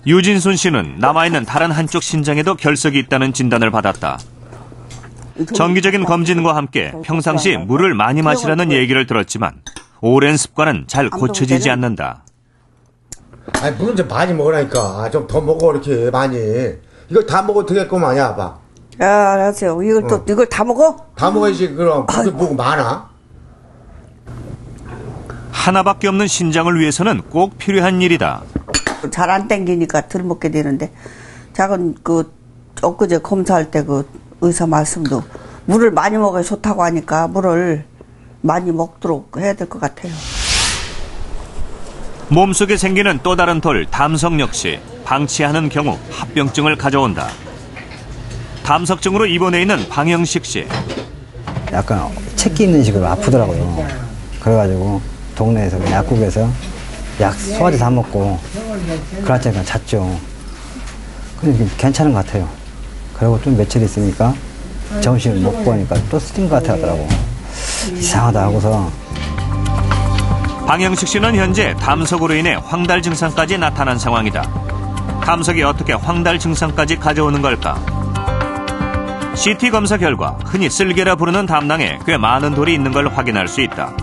유진순 씨는 남아있는 다른 한쪽 신장에도 결석이 있다는 진단을 받았다. 정기적인 검진과 함께 평상시 물을 많이 마시라는 얘기를 들었지만 오랜 습관은 잘 고쳐지지 않는다. 아니 물은 좀 많이 먹으라니까. 좀 더 먹어 이렇게 많이. 이걸 다 먹어도 되겠구만 아니야 봐. 야, 알았어요. 이걸 다 먹어? 다 먹어야지. 그럼 그게 뭐가 많아? 하나밖에 없는 신장을 위해서는 꼭 필요한 일이다. 잘 안 땡기니까 덜 먹게 되는데 작은 엊그제 검사할 때 의사 말씀도 물을 많이 먹어야 좋다고 하니까 물을 많이 먹도록 해야 될 것 같아요. 몸속에 생기는 또 다른 돌, 담석 역시 방치하는 경우 합병증을 가져온다. 담석증으로 입원해 있는 방영식 씨. 약간 체기 있는 식으로 아프더라고요. 그래가지고 동네에서 약국에서 약 소화제 사 먹고 그렇지 그냥 잤죠. 근데 괜찮은 것 같아요. 그리고 좀 며칠 있으니까 점심을 먹고 하니까 또 쓰린 것 같더라고. 이상하다 하고서. 방영식 씨는 현재 담석으로 인해 황달 증상까지 나타난 상황이다. 담석이 어떻게 황달 증상까지 가져오는 걸까? CT 검사 결과 흔히 쓸개라 부르는 담낭에 꽤 많은 돌이 있는 걸 확인할 수 있다.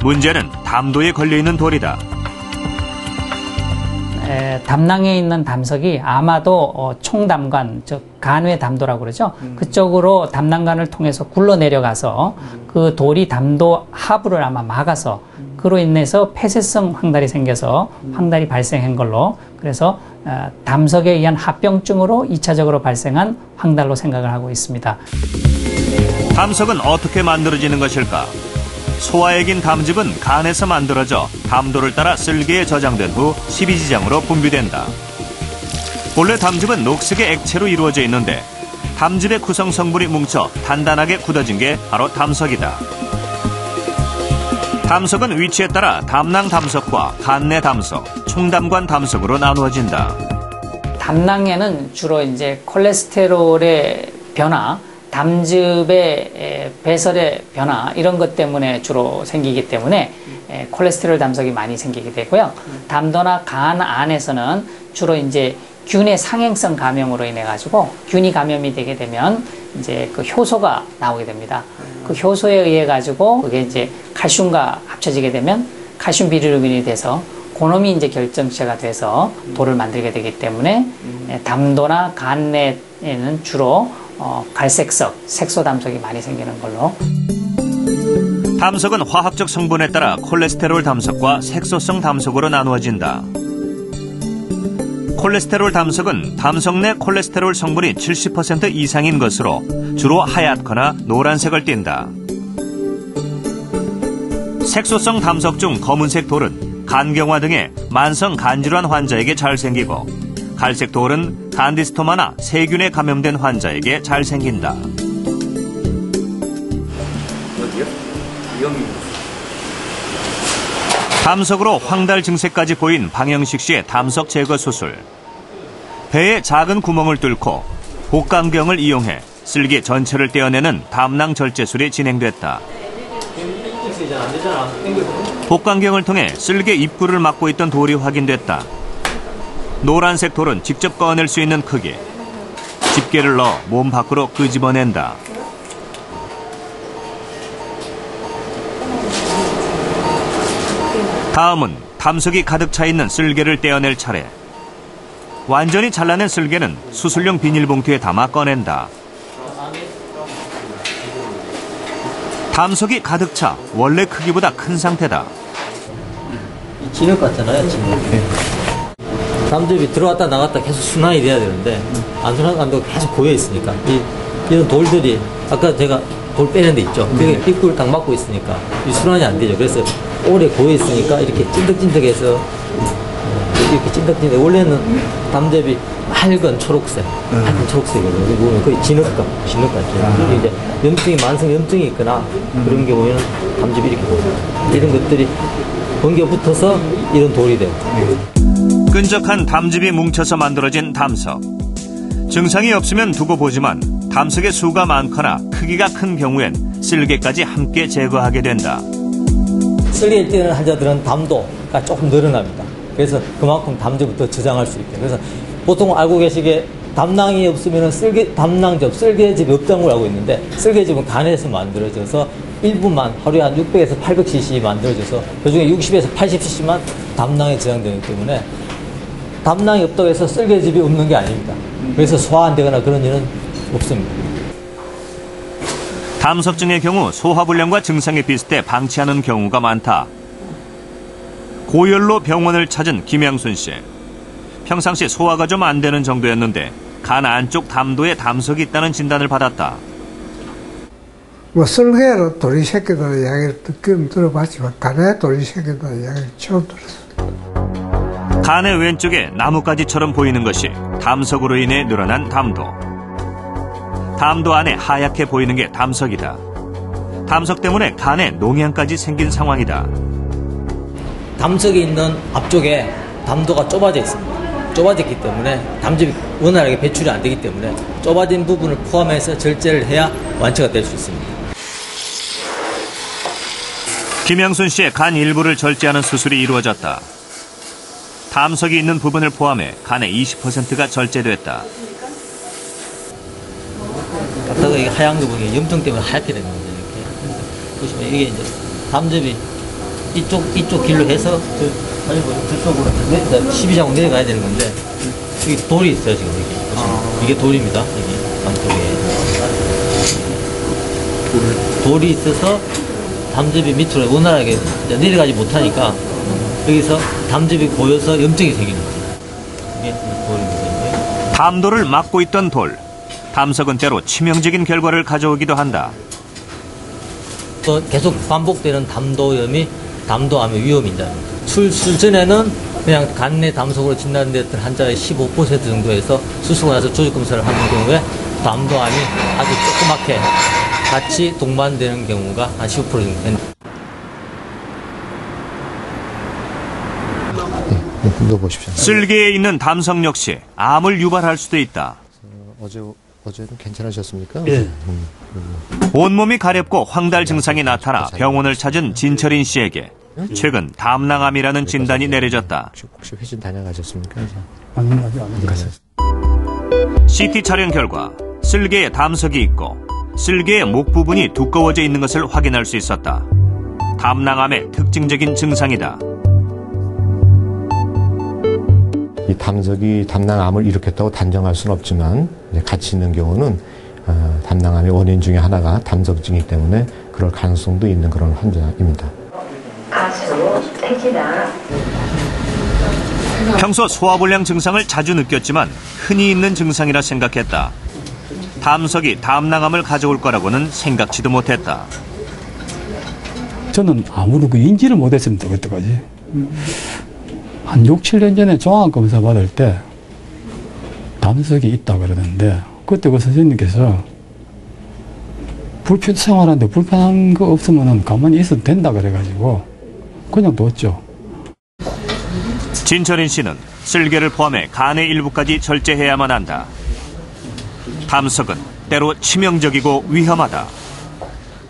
문제는 담도에 걸려있는 돌이다. 담낭에 있는 담석이 아마도 총담관, 즉 간외 담도라고 그러죠. 그쪽으로 담낭관을 통해서 굴러 내려가서 그 돌이 담도 하부를 아마 막아서 그로 인해서 폐쇄성 황달이 생겨서 황달이 발생한 걸로, 그래서 담석에 의한 합병증으로 2차적으로 발생한 황달로 생각을 하고 있습니다. 담석은 어떻게 만들어지는 것일까? 소화액인 담즙은 간에서 만들어져 담도를 따라 쓸개에 저장된 후 십이지장으로 분비된다. 본래 담즙은 녹색의 액체로 이루어져 있는데 담즙의 구성 성분이 뭉쳐 단단하게 굳어진 게 바로 담석이다. 담석은 위치에 따라 담낭 담석과 간내 담석, 총담관 담석으로 나누어진다. 담낭에는 주로 이제 콜레스테롤의 변화, 담즙의 배설의 변화 이런 것 때문에 주로 생기기 때문에 콜레스테롤 담석이 많이 생기게 되고요. 담도나 간 안에서는 주로 이제 균의 상행성 감염으로 인해 가지고 균이 감염이 되게 되면 이제 그 효소가 나오게 됩니다. 그 효소에 의해 가지고 그게 이제 칼슘과 합쳐지게 되면 칼슘 비리루빈이 돼서 그놈이 이제 결정체가 돼서 돌을 만들게 되기 때문에 담도나 간내에는 주로 갈색석, 색소 담석이 많이 생기는 걸로. 담석은 화학적 성분에 따라 콜레스테롤 담석과 색소성 담석으로 나누어진다. 콜레스테롤 담석은 담석 내 콜레스테롤 성분이 70% 이상인 것으로 주로 하얗거나 노란색을 띈다. 색소성 담석 중 검은색 돌은 간경화 등의 만성 간질환 환자에게 잘 생기고 갈색 돌은 간디스토마나 세균에 감염된 환자에게 잘 생긴다. 어디요? 담석으로 황달 증세까지 보인 방영식 씨의 담석 제거 수술. 배에 작은 구멍을 뚫고 복강경을 이용해 쓸개 전체를 떼어내는 담낭 절제술이 진행됐다. 복강경을 통해 쓸개 입구를 막고 있던 돌이 확인됐다. 노란색 돌은 직접 꺼낼 수 있는 크기. 집게를 넣어 몸 밖으로 끄집어낸다. 다음은 담석이 가득 차 있는 쓸개를 떼어낼 차례. 완전히 잘라낸 쓸개는 수술용 비닐봉투에 담아 꺼낸다. 담석이 가득 차 원래 크기보다 큰 상태다. 진흙 같잖아요, 진흙. 담즙이 들어왔다 나갔다 계속 순환이 돼야 되는데 안 순환한다고 계속 고여 있으니까 이런 돌들이 아까 제가 돌 빼는 데 있죠. 그게 입구를 딱 막고 있으니까 이 순환이 안 되죠. 그래서 오래 고여 있으니까 이렇게 찐득찐득해서 이렇게 찐득찐득. 원래는 담즙이 맑은 초록색, 맑은 초록색이거든요. 보면 거의 진흙 같죠. 이제 염증이 만성 염증이 있거나 그런 경우에는 담즙이 이렇게 보여요. 이런 것들이 번개 붙어서 이런 돌이 돼요. 끈적한 담즙이 뭉쳐서 만들어진 담석. 증상이 없으면 두고 보지만 담석의 수가 많거나 크기가 큰 경우엔 쓸개까지 함께 제거하게 된다. 쓸개를 떼는 환자들은 담도가 조금 늘어납니다. 그래서 그만큼 담즙부터 저장할 수 있게. 그래서 보통 알고 계시기에 담낭이 없으면 담낭즙, 쓸개즙이 없다는 걸 알고 있는데, 쓸개즙은 간에서 만들어져서 일부만 하루에 한 600에서 800cc 만들어져서 그중에 60에서 80cc만 담낭에 저장되기 때문에 담낭이 없다고 해서 쓸개즙이 없는 게 아닙니다. 그래서 소화 안 되거나 그런 일은 없습니다. 담석증의 경우 소화불량과 증상이 비슷해 방치하는 경우가 많다. 고열로 병원을 찾은 김양순 씨. 평상시 소화가 좀 안 되는 정도였는데 간 안쪽 담도에 담석이 있다는 진단을 받았다. 뭐 쓸개로 돌이 새끼들 이야기를 듣기는 들어봤지만 간에 돌이 새끼들 이야기를 처음 들었어요. 간의 왼쪽에 나뭇가지처럼 보이는 것이 담석으로 인해 늘어난 담도. 담도 안에 하얗게 보이는 게 담석이다. 담석 때문에 간에 농양까지 생긴 상황이다. 담석이 있는 앞쪽에 담도가 좁아져 있습니다. 좁아졌기 때문에 담즙이 원활하게 배출이 안 되기 때문에 좁아진 부분을 포함해서 절제를 해야 완치가 될 수 있습니다. 김양순 씨의 간 일부를 절제하는 수술이 이루어졌다. 담석이 있는 부분을 포함해 간의 20%가 절제됐다. 갖다가 이게 하얀 부분이 염증 때문에 하얗게 되는 거죠. 이렇게 보시면 이게 이제 담즙이 이쪽 길로 해서 저쪽으로 12장으로 내려가야 되는 건데 여기 돌이 있어요 지금 여기. 이게 돌입니다. 여기 담속에 돌이 있어서 담즙이 밑으로 원활하게 내려가지 못하니까 여기서 담즙이 고여서 염증이 생기는 거죠. 이게 돌입니다. 담도를 막고 있던 돌. 담석은 때로 치명적인 결과를 가져오기도 한다. 또 계속 반복되는 담도염이 담도암의 위험입니다. 수술 전에는 그냥 간 내 담석으로 진단됐던 환자의 15% 정도에서 수술하고 나서 조직 검사를 하는 경우에 담도암이 아주 조그맣게 같이 동반되는 경우가 한 15% 정도 됩니다. 넣어보십시오. 쓸개에 있는 담석 역시 암을 유발할 수도 있다. 어제는 괜찮으셨습니까? 예. 온몸이 가렵고 황달 증상이 나타나 병원을 찾은 진철인 씨에게 최근 담낭암이라는 진단이 내려졌다. 혹시 회진 다녀가셨습니까? 안 갔어요. CT 촬영 결과 쓸개에 담석이 있고 쓸개의 목 부분이 두꺼워져 있는 것을 확인할 수 있었다. 담낭암의 특징적인 증상이다. 이 담석이 담낭암을 일으켰다고 단정할 수는 없지만 같이 있는 경우는 담낭암의 원인 중에 하나가 담석증이기 때문에 그럴 가능성도 있는 그런 환자입니다. 가수 태진아. 평소 소화불량 증상을 자주 느꼈지만 흔히 있는 증상이라 생각했다. 담석이 담낭암을 가져올 거라고는 생각지도 못했다. 저는 아무런 인지를 못했습니다, 그때까지. 한 6, 7년 전에 종합검사 받을 때 담석이 있다 그러는데 그때 그 선생님께서 생활하는데 불편한 거 없으면 가만히 있어도 된다 그래가지고 그냥 뒀죠. 진철인 씨는 쓸개를 포함해 간의 일부까지 절제해야만 한다. 담석은 때로 치명적이고 위험하다.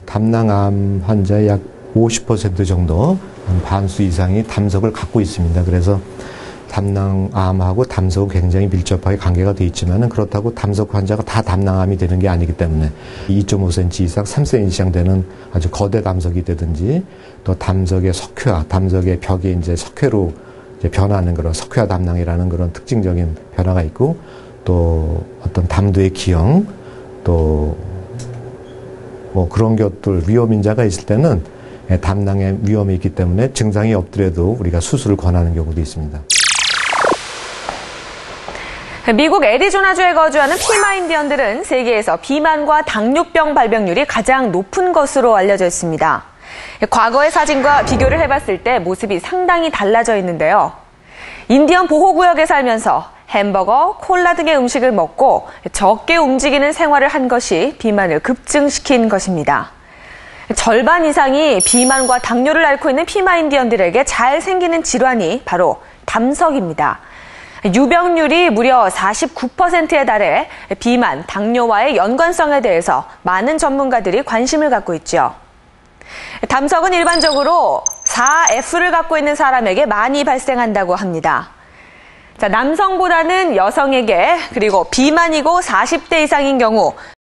담낭암 환자의 약 50% 정도, 반수 이상이 담석을 갖고 있습니다. 그래서 담낭암하고 담석은 굉장히 밀접하게 관계가 되어 있지만 그렇다고 담석 환자가 다 담낭암이 되는 게 아니기 때문에 2.5cm 이상, 3cm 이상 되는 아주 거대 담석이 되든지 또 담석의 석회화, 담석의 벽이 이제 석회로 이제 변하는 그런 석회화 담낭이라는 그런 특징적인 변화가 있고 또 어떤 담도의 기형 또 뭐 그런 것들 위험 인자가 있을 때는 담낭에 위험이 있기 때문에 증상이 없더라도 우리가 수술을 권하는 경우도 있습니다. 미국 애리조나주에 거주하는 피마 인디언들은 세계에서 비만과 당뇨병 발병률이 가장 높은 것으로 알려져 있습니다. 과거의 사진과 비교를 해봤을 때 모습이 상당히 달라져 있는데요. 인디언 보호구역에 살면서 햄버거, 콜라 등의 음식을 먹고 적게 움직이는 생활을 한 것이 비만을 급증시킨 것입니다. 절반 이상이 비만과 당뇨를 앓고 있는 피마 인디언들에게 잘 생기는 질환이 바로 담석입니다. 유병률이 무려 49%에 달해 비만, 당뇨와의 연관성에 대해서 많은 전문가들이 관심을 갖고 있죠. 담석은 일반적으로 4F를 갖고 있는 사람에게 많이 발생한다고 합니다. 자, 남성보다는 여성에게, 그리고 비만이고 40대 이상인 경우